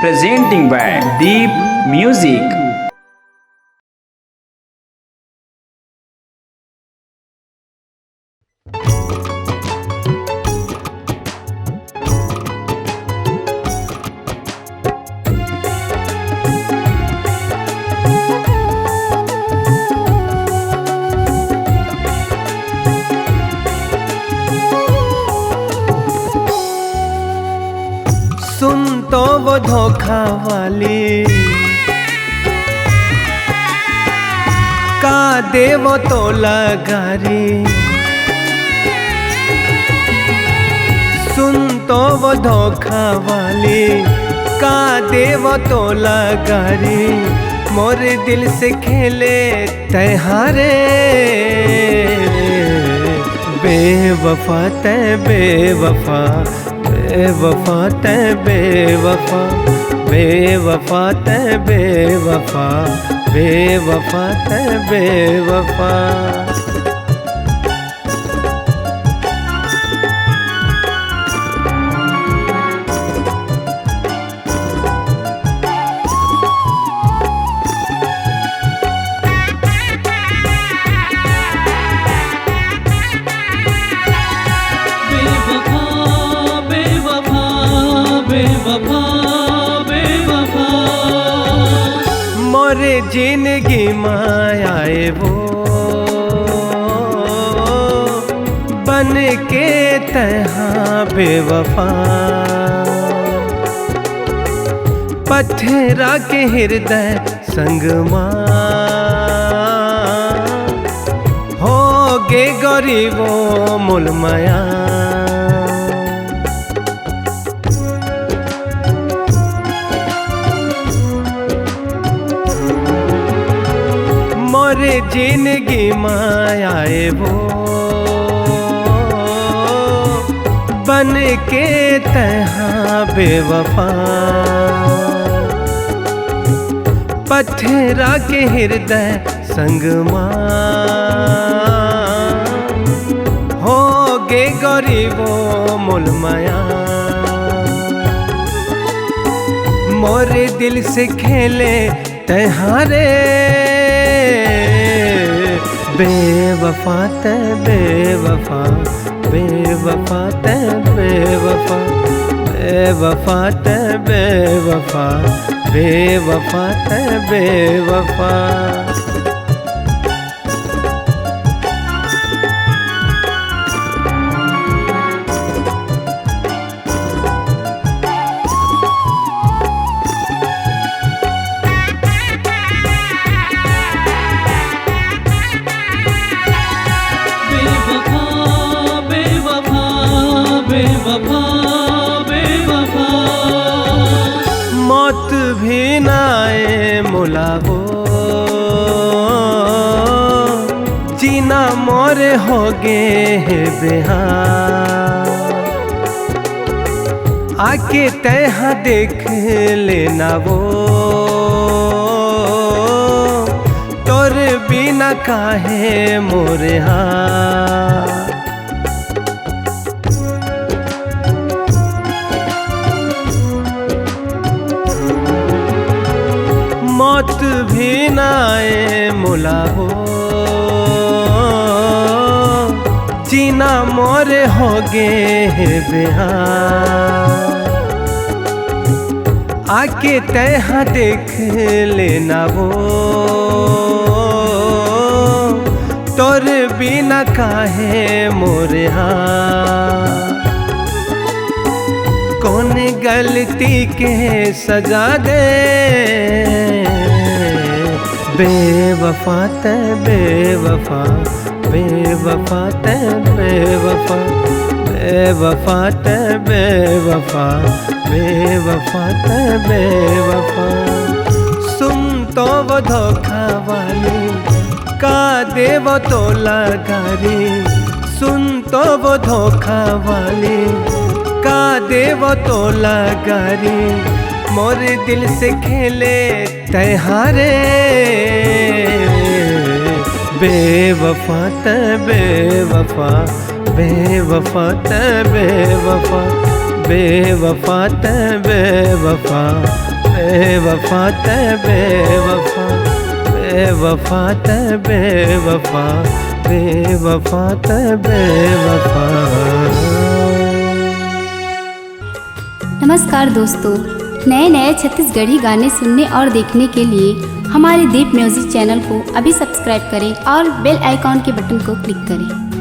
presenting by Deep Music. सुन तो वो धोखा वाली का दे वो तो लगारी। सुन तो वो धोखा वाली का दे वो तो लगारी। मोरे दिल से खेले तैहारे बेवफा ते बेवफा बेवफा ते बेवफा बेवफा ते बेवफा बेवफा ते बेवफा। मोरे जिंदगी मायाए वो बन के तहा बेवफा। पत्थरा के हृदय संगमा हो गे गरीबो मुलमया। मोरे जिंदगी मायाए वो बन के तहा बेवफा। पत्थरा के हृदय संगमा हो गे गरीबो मुलमया। मोरे दिल से खेले तहारे बेवफा ते बेवफा बेवफा ते बेवफा बेवफा ते बेवफा बेवफा ते बेवफा। मौत भी नाए मुलावो जीना मोरे हो गे है बेहार। आके तैहा देख लेना वो तोर बिना काहे मोरे हार। मौत भी नाए मुलावो जीना मोरे हो गे है बेहार। आके तैहा देख लेना वो तोर बिना काहे मोरे हार। कौन गलती के सजा दे बेवफा ते बेवफा बेवफा ते बेवफा बेवफा ते बेवफा बेवफा ते बेवफा। सुन तो वो धोखा वाली का दे वो तो लगारी। सुन तो वो धोखा वाली का दे वो तो लगारी। मोरे दिल से खेले तहारे बेवफा ते बेवफा बेवफा ते बेवफा बेवफा ते बेवफा बेवफा ते बेवफा, बेवफा ते बेवफा, बेवफा ते बेवफा। नमस्कार दोस्तों, नए नए छत्तीसगढ़ी गाने सुनने और देखने के लिए हमारे दीप म्यूजिक चैनल को अभी सब्सक्राइब करें और बेल आइकॉन के बटन को क्लिक करें।